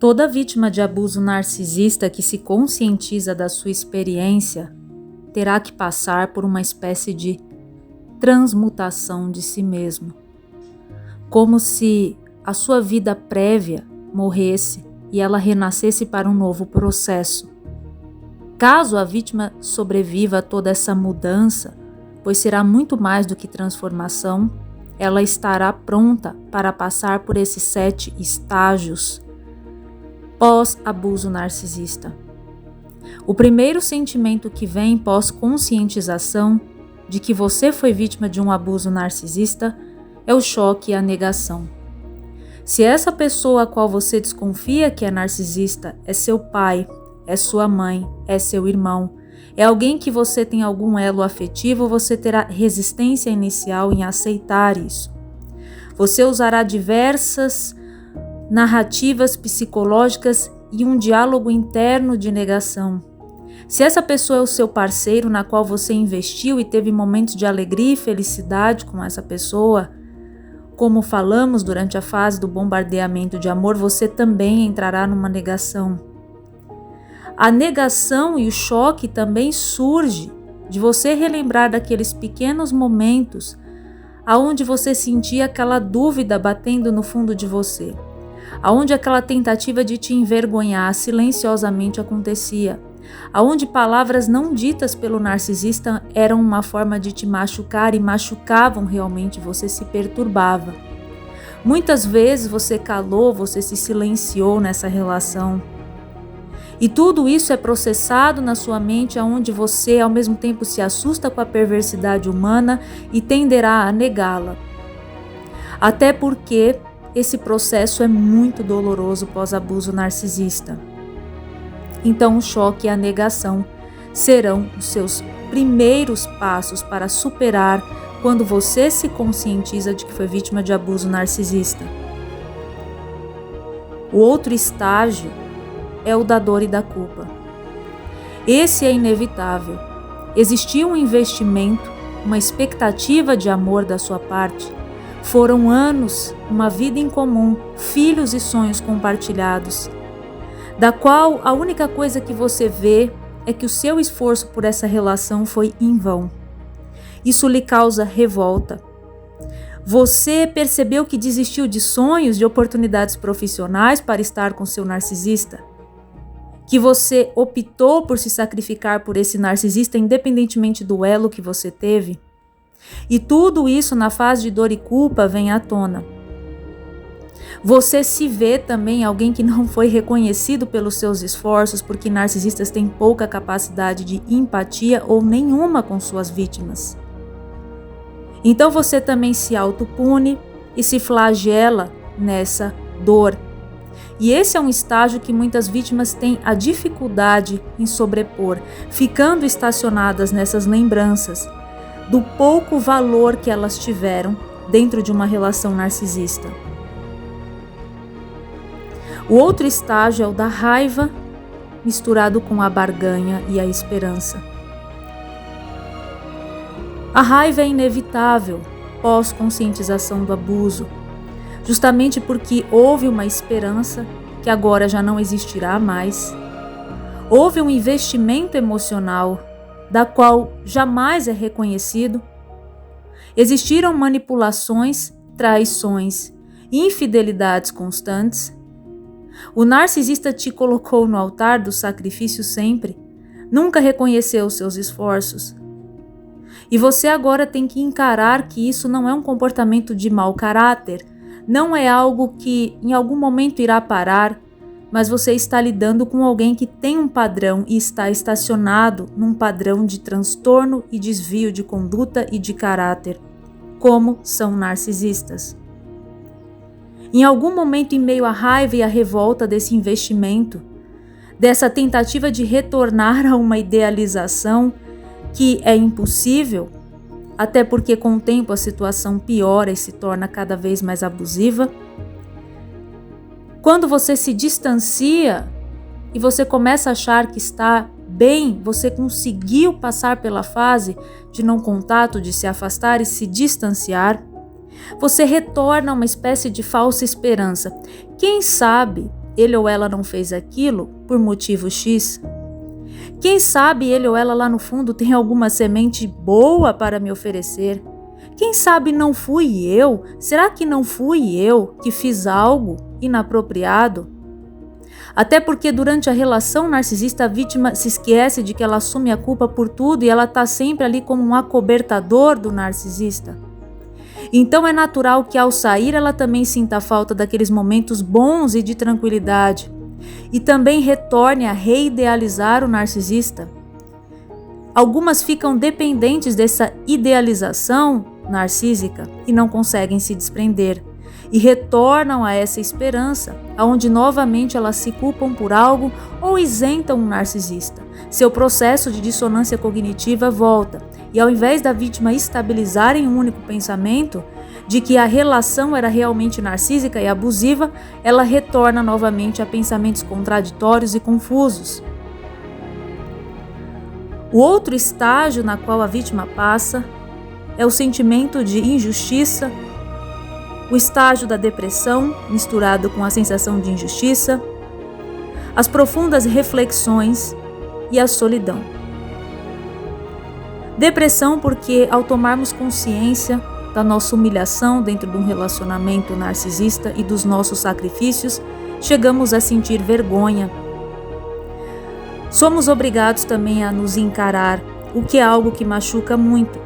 Toda vítima de abuso narcisista que se conscientiza da sua experiência terá que passar por uma espécie de transmutação de si mesmo, como se a sua vida prévia morresse e ela renascesse para um novo processo. Caso a vítima sobreviva a toda essa mudança, pois será muito mais do que transformação, ela estará pronta para passar por esses 7 estágios pós-abuso narcisista. O primeiro sentimento que vem pós-conscientização de que você foi vítima de um abuso narcisista é o choque e a negação. Se essa pessoa a qual você desconfia que é narcisista é seu pai, é sua mãe, é seu irmão, é alguém que você tem algum elo afetivo, você terá resistência inicial em aceitar isso. Você usará diversas narrativas psicológicas e um diálogo interno de negação. Se essa pessoa é o seu parceiro na qual você investiu e teve momentos de alegria e felicidade com essa pessoa, como falamos durante a fase do bombardeamento de amor, você também entrará numa negação. A negação e o choque também surge de você relembrar daqueles pequenos momentos aonde você sentia aquela dúvida batendo no fundo de você, aonde aquela tentativa de te envergonhar silenciosamente acontecia, aonde palavras não ditas pelo narcisista eram uma forma de te machucar e machucavam realmente, você se perturbava. Muitas vezes você calou, você se silenciou nessa relação. E tudo isso é processado na sua mente, aonde você ao mesmo tempo se assusta com a perversidade humana e tenderá a negá-la. Até porque esse processo é muito doloroso pós-abuso narcisista. Então o choque e a negação serão os seus primeiros passos para superar quando você se conscientiza de que foi vítima de abuso narcisista. O outro estágio é o da dor e da culpa. Esse é inevitável. Existia um investimento, uma expectativa de amor da sua parte. Foram anos, uma vida em comum, filhos e sonhos compartilhados, da qual a única coisa que você vê é que o seu esforço por essa relação foi em vão. Isso lhe causa revolta. Você percebeu que desistiu de sonhos, de oportunidades profissionais para estar com seu narcisista? Que você optou por se sacrificar por esse narcisista independentemente do elo que você teve? E tudo isso na fase de dor e culpa vem à tona. Você se vê também alguém que não foi reconhecido pelos seus esforços, porque narcisistas têm pouca capacidade de empatia ou nenhuma com suas vítimas. Então você também se autopune e se flagela nessa dor. E esse é um estágio que muitas vítimas têm a dificuldade em sobrepor, ficando estacionadas nessas lembranças do pouco valor que elas tiveram dentro de uma relação narcisista. O outro estágio é o da raiva, misturado com a barganha e a esperança. A raiva é inevitável pós-conscientização do abuso, justamente porque houve uma esperança que agora já não existirá mais. Houve um investimento emocional da qual jamais é reconhecido. Existiram manipulações, traições, infidelidades constantes. O narcisista te colocou no altar do sacrifício sempre, nunca reconheceu os seus esforços. E você agora tem que encarar que isso não é um comportamento de mau caráter, não é algo que em algum momento irá parar, mas você está lidando com alguém que tem um padrão e está estacionado num padrão de transtorno e desvio de conduta e de caráter, como são narcisistas. Em algum momento, em meio à raiva e à revolta desse investimento, dessa tentativa de retornar a uma idealização que é impossível, até porque com o tempo a situação piora e se torna cada vez mais abusiva. Quando você se distancia e você começa a achar que está bem, você conseguiu passar pela fase de não contato, de se afastar e se distanciar, você retorna a uma espécie de falsa esperança. Quem sabe ele ou ela não fez aquilo por motivo X? Quem sabe ele ou ela lá no fundo tem alguma semente boa para me oferecer? Quem sabe não fui eu? Será que não fui eu que fiz algo inapropriado? Até porque durante a relação narcisista a vítima se esquece de que ela assume a culpa por tudo e ela está sempre ali como um acobertador do narcisista. Então é natural que ao sair ela também sinta falta daqueles momentos bons e de tranquilidade e também retorne a reidealizar o narcisista. Algumas ficam dependentes dessa idealização narcísica e não conseguem se desprender e retornam a essa esperança, onde novamente elas se culpam por algo ou isentam um narcisista. Seu processo de dissonância cognitiva volta e ao invés da vítima estabilizar em um único pensamento de que a relação era realmente narcísica e abusiva, ela retorna novamente a pensamentos contraditórios e confusos. O outro estágio na qual a vítima passa é o sentimento de injustiça, o estágio da depressão misturado com a sensação de injustiça, as profundas reflexões e a solidão. Depressão porque ao tomarmos consciência da nossa humilhação dentro de um relacionamento narcisista e dos nossos sacrifícios, chegamos a sentir vergonha. Somos obrigados também a nos encarar, o que é algo que machuca muito.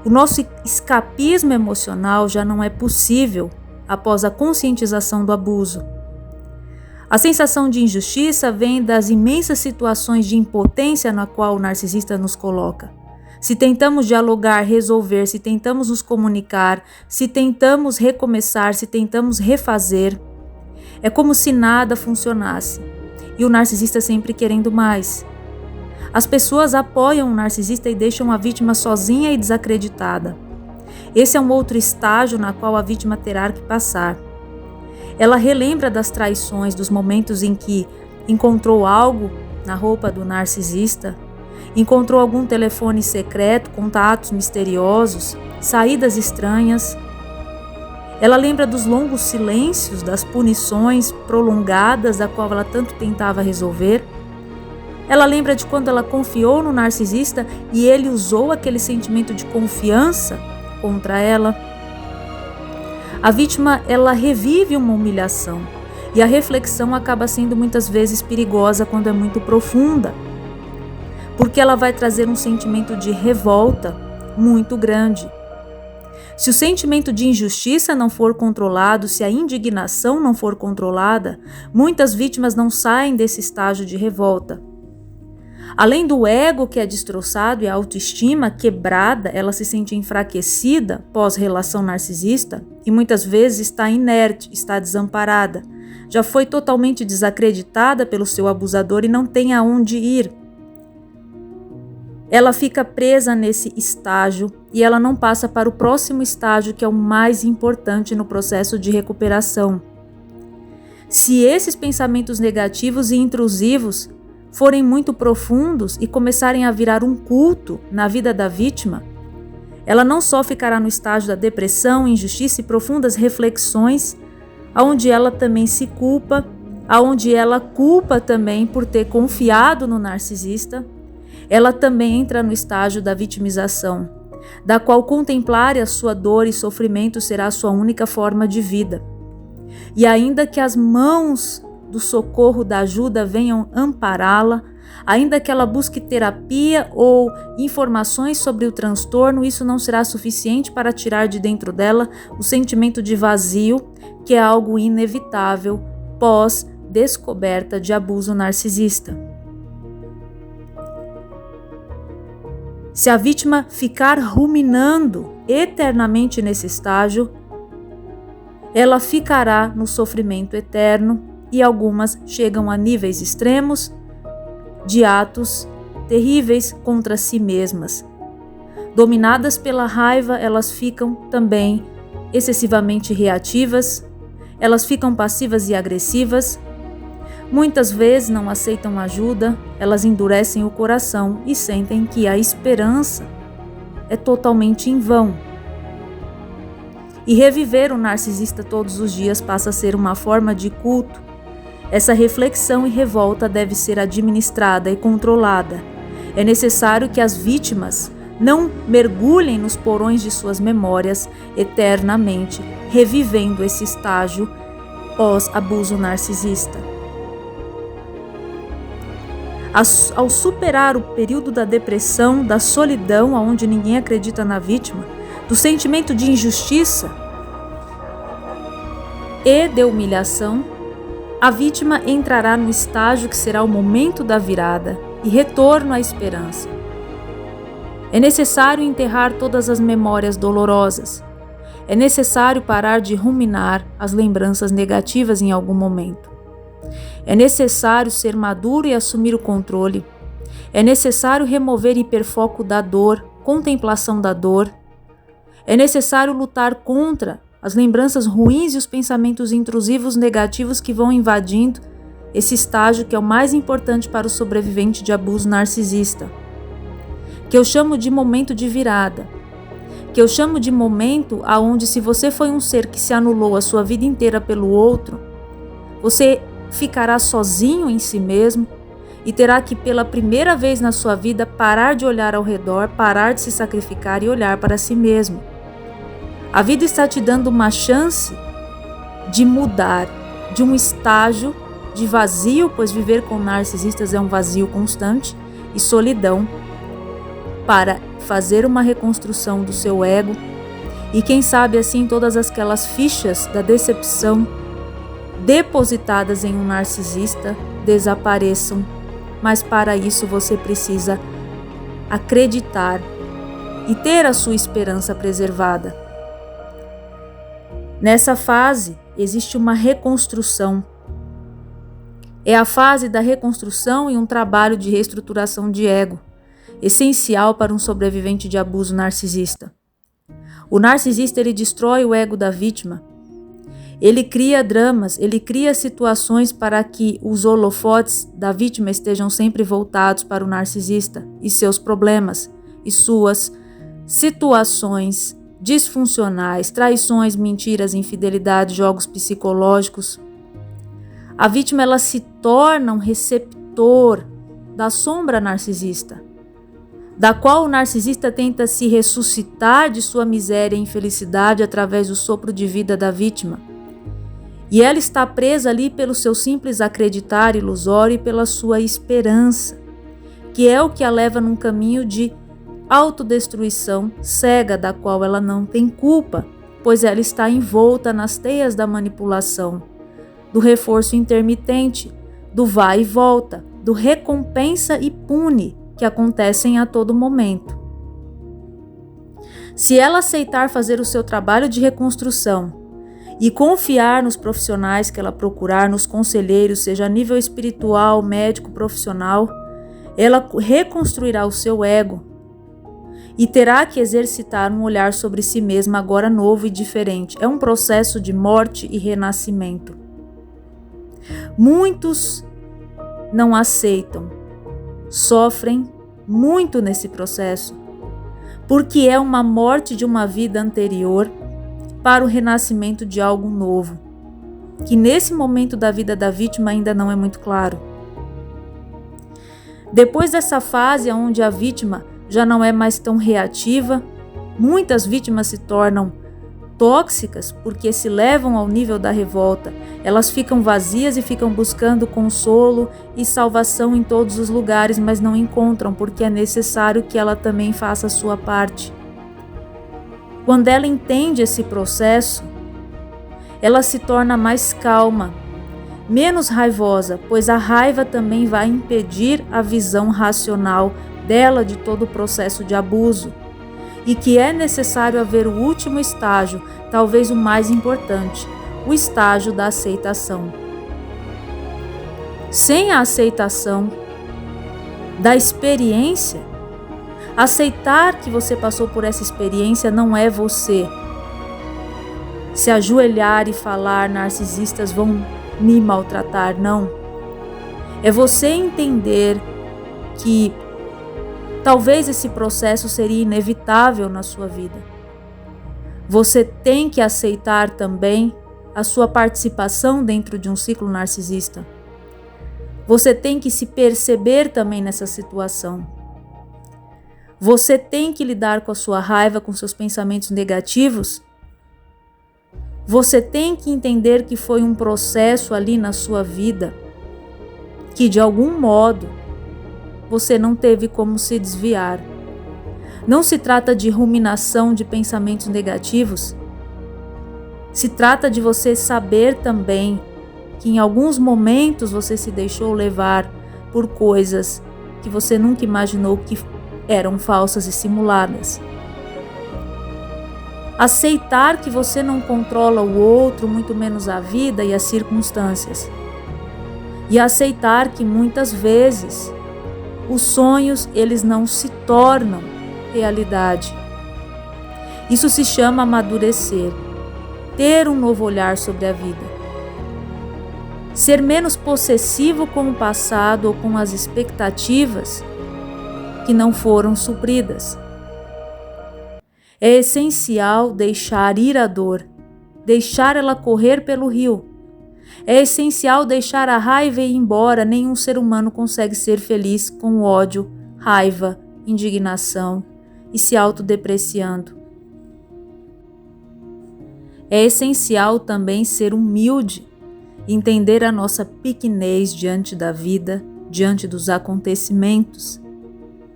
O nosso escapismo emocional já não é possível após a conscientização do abuso. A sensação de injustiça vem das imensas situações de impotência na qual o narcisista nos coloca. Se tentamos dialogar, resolver, se tentamos nos comunicar, se tentamos recomeçar, se tentamos refazer, é como se nada funcionasse. E o narcisista sempre querendo mais. As pessoas apoiam o narcisista e deixam a vítima sozinha e desacreditada. Esse é um outro estágio na qual a vítima terá que passar. Ela relembra das traições, dos momentos em que encontrou algo na roupa do narcisista, encontrou algum telefone secreto, contatos misteriosos, saídas estranhas. Ela lembra dos longos silêncios, das punições prolongadas a qual ela tanto tentava resolver. Ela lembra de quando ela confiou no narcisista e ele usou aquele sentimento de confiança contra ela. A vítima, ela revive uma humilhação e a reflexão acaba sendo muitas vezes perigosa quando é muito profunda, porque ela vai trazer um sentimento de revolta muito grande. Se o sentimento de injustiça não for controlado, se a indignação não for controlada, muitas vítimas não saem desse estágio de revolta. Além do ego que é destroçado e a autoestima quebrada, ela se sente enfraquecida pós-relação narcisista e muitas vezes está inerte, está desamparada. Já foi totalmente desacreditada pelo seu abusador e não tem aonde ir. Ela fica presa nesse estágio e ela não passa para o próximo estágio, que é o mais importante no processo de recuperação. Se esses pensamentos negativos e intrusivos forem muito profundos e começarem a virar um culto na vida da vítima, ela não só ficará no estágio da depressão, injustiça e profundas reflexões, onde ela também se culpa, onde ela culpa também por ter confiado no narcisista, ela também entra no estágio da vitimização, da qual contemplar a sua dor e sofrimento será a sua única forma de vida. E ainda que as mãos do socorro, da ajuda venham ampará-la, ainda que ela busque terapia ou informações sobre o transtorno, isso não será suficiente para tirar de dentro dela o sentimento de vazio, que é algo inevitável pós-descoberta de abuso narcisista. Se a vítima ficar ruminando eternamente nesse estágio, ela ficará no sofrimento eterno e algumas chegam a níveis extremos de atos terríveis contra si mesmas. Dominadas pela raiva, elas ficam também excessivamente reativas, elas ficam passivas e agressivas. Muitas vezes não aceitam ajuda, elas endurecem o coração e sentem que a esperança é totalmente em vão. E reviver o narcisista todos os dias passa a ser uma forma de culto, Essa reflexão e revolta deve ser administrada e controlada. É necessário que as vítimas não mergulhem nos porões de suas memórias eternamente, revivendo esse estágio pós-abuso narcisista. Ao superar o período da depressão, da solidão, onde ninguém acredita na vítima, do sentimento de injustiça e de humilhação, a vítima entrará no estágio que será o momento da virada e retorno à esperança. É necessário enterrar todas as memórias dolorosas. É necessário parar de ruminar as lembranças negativas em algum momento. É necessário ser maduro e assumir o controle. É necessário remover hiperfoco da dor, contemplação da dor. É necessário lutar contra as lembranças ruins e os pensamentos intrusivos negativos que vão invadindo esse estágio que é o mais importante para o sobrevivente de abuso narcisista, que eu chamo de momento de virada, que eu chamo de momento aonde, se você foi um ser que se anulou a sua vida inteira pelo outro, você ficará sozinho em si mesmo e terá que, pela primeira vez na sua vida, parar de olhar ao redor, parar de se sacrificar e olhar para si mesmo. A vida está te dando uma chance de mudar de um estágio de vazio, pois viver com narcisistas é um vazio constante, e solidão, para fazer uma reconstrução do seu ego e, quem sabe, assim todas aquelas fichas da decepção depositadas em um narcisista desapareçam. Mas para isso você precisa acreditar e ter a sua esperança preservada. Nessa fase existe uma reconstrução. É a fase da reconstrução e um trabalho de reestruturação de ego, essencial para um sobrevivente de abuso narcisista. O narcisista, ele destrói o ego da vítima. Ele cria dramas, ele cria situações para que os holofotes da vítima estejam sempre voltados para o narcisista e seus problemas e suas situações disfuncionais, traições, mentiras, infidelidade, jogos psicológicos. A vítima, ela se torna um receptor da sombra narcisista, da qual o narcisista tenta se ressuscitar de sua miséria e infelicidade através do sopro de vida da vítima. E ela está presa ali pelo seu simples acreditar ilusório e pela sua esperança, que é o que a leva num caminho de autodestruição cega, da qual ela não tem culpa, pois ela está envolta nas teias da manipulação, do reforço intermitente, do vai e volta, do recompensa e pune, que acontecem a todo momento. Se ela aceitar fazer o seu trabalho de reconstrução e confiar nos profissionais que ela procurar, nos conselheiros, seja a nível espiritual, médico, profissional, ela reconstruirá o seu ego e terá que exercitar um olhar sobre si mesma agora novo e diferente. É um processo de morte e renascimento. Muitos não aceitam, sofrem muito nesse processo, porque é uma morte de uma vida anterior para o renascimento de algo novo, que nesse momento da vida da vítima ainda não é muito claro. Depois dessa fase onde a vítima já não é mais tão reativa, muitas vítimas se tornam tóxicas porque se levam ao nível da revolta. Elas ficam vazias e ficam buscando consolo e salvação em todos os lugares, mas não encontram, porque é necessário que ela também faça a sua parte. Quando ela entende esse processo, ela se torna mais calma, menos raivosa, pois a raiva também vai impedir a visão racional dela de todo o processo de abuso, e que é necessário haver o último estágio, talvez o mais importante, o estágio da aceitação. Sem a aceitação da experiência, aceitar que você passou por essa experiência não é você se ajoelhar e falar: narcisistas vão me maltratar, não. É você entender que talvez esse processo seria inevitável na sua vida. Você tem que aceitar também a sua participação dentro de um ciclo narcisista. Você tem que se perceber também nessa situação. Você tem que lidar com a sua raiva, com seus pensamentos negativos. Você tem que entender que foi um processo ali na sua vida que, de algum modo, você não teve como se desviar. Não se trata de ruminação de pensamentos negativos. Se trata de você saber também que em alguns momentos você se deixou levar por coisas que você nunca imaginou que eram falsas e simuladas. Aceitar que você não controla o outro, muito menos a vida e as circunstâncias. E aceitar que muitas vezes os sonhos, eles não se tornam realidade. Isso se chama amadurecer, ter um novo olhar sobre a vida. Ser menos possessivo com o passado ou com as expectativas que não foram supridas. É essencial deixar ir a dor, deixar ela correr pelo rio. É essencial deixar a raiva ir embora. Nenhum ser humano consegue ser feliz com ódio, raiva, indignação e se autodepreciando. É essencial também ser humilde, entender a nossa pequenez diante da vida, diante dos acontecimentos,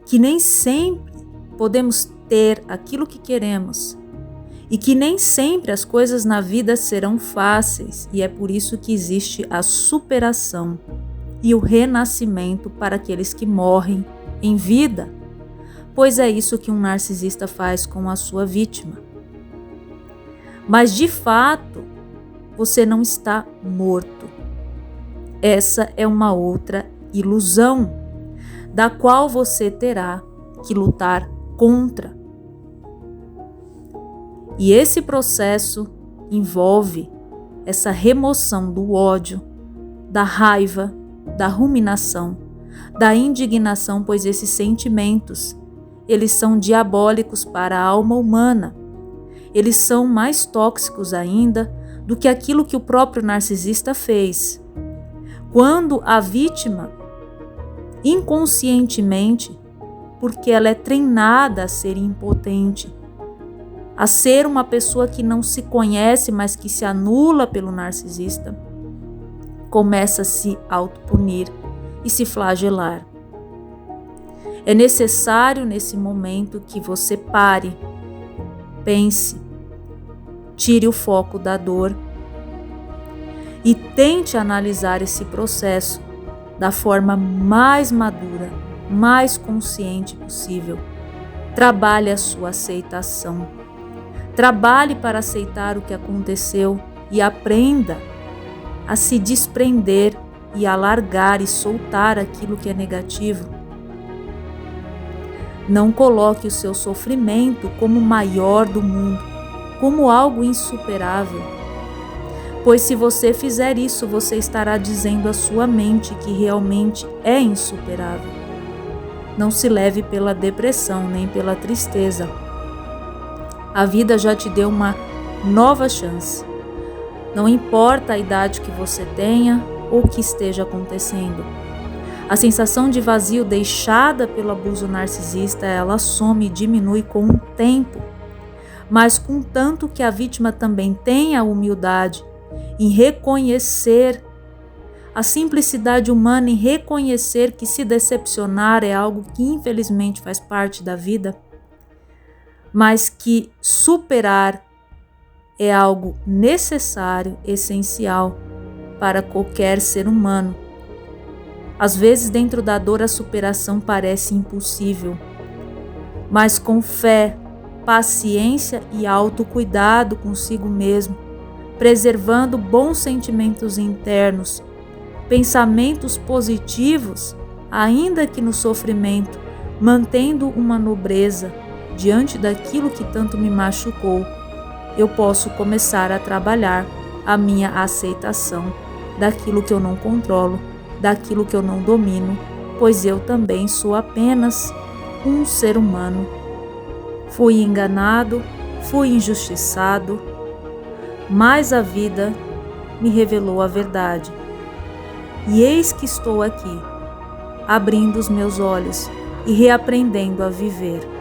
que nem sempre podemos ter aquilo que queremos e que nem sempre as coisas na vida serão fáceis, e é por isso que existe a superação e o renascimento para aqueles que morrem em vida, pois é isso que um narcisista faz com a sua vítima. Mas de fato, você não está morto. Essa é uma outra ilusão, da qual você terá que lutar contra. E esse processo envolve essa remoção do ódio, da raiva, da ruminação, da indignação, pois esses sentimentos, eles são diabólicos para a alma humana. Eles são mais tóxicos ainda do que aquilo que o próprio narcisista fez. Quando a vítima, inconscientemente, porque ela é treinada a ser impotente, a ser uma pessoa que não se conhece, mas que se anula pelo narcisista, começa a se autopunir e se flagelar. É necessário nesse momento que você pare, pense, tire o foco da dor e tente analisar esse processo da forma mais madura, mais consciente possível. Trabalhe a sua aceitação. Trabalhe para aceitar o que aconteceu e aprenda a se desprender e a largar e soltar aquilo que é negativo. Não coloque o seu sofrimento como o maior do mundo, como algo insuperável. Pois se você fizer isso, você estará dizendo à sua mente que realmente é insuperável. Não se leve pela depressão nem pela tristeza. A vida já te deu uma nova chance. Não importa a idade que você tenha ou o que esteja acontecendo. A sensação de vazio deixada pelo abuso narcisista, ela some e diminui com o tempo. Mas contanto que a vítima também tenha a humildade em reconhecer a simplicidade humana, em reconhecer que se decepcionar é algo que infelizmente faz parte da vida, mas que superar é algo necessário, essencial para qualquer ser humano. Às vezes, dentro da dor, a superação parece impossível, mas com fé, paciência e autocuidado consigo mesmo, preservando bons sentimentos internos, pensamentos positivos, ainda que no sofrimento, mantendo uma nobreza diante daquilo que tanto me machucou, eu posso começar a trabalhar a minha aceitação daquilo que eu não controlo, daquilo que eu não domino, pois eu também sou apenas um ser humano. Fui enganado, fui injustiçado, mas a vida me revelou a verdade. E eis que estou aqui, abrindo os meus olhos e reaprendendo a viver.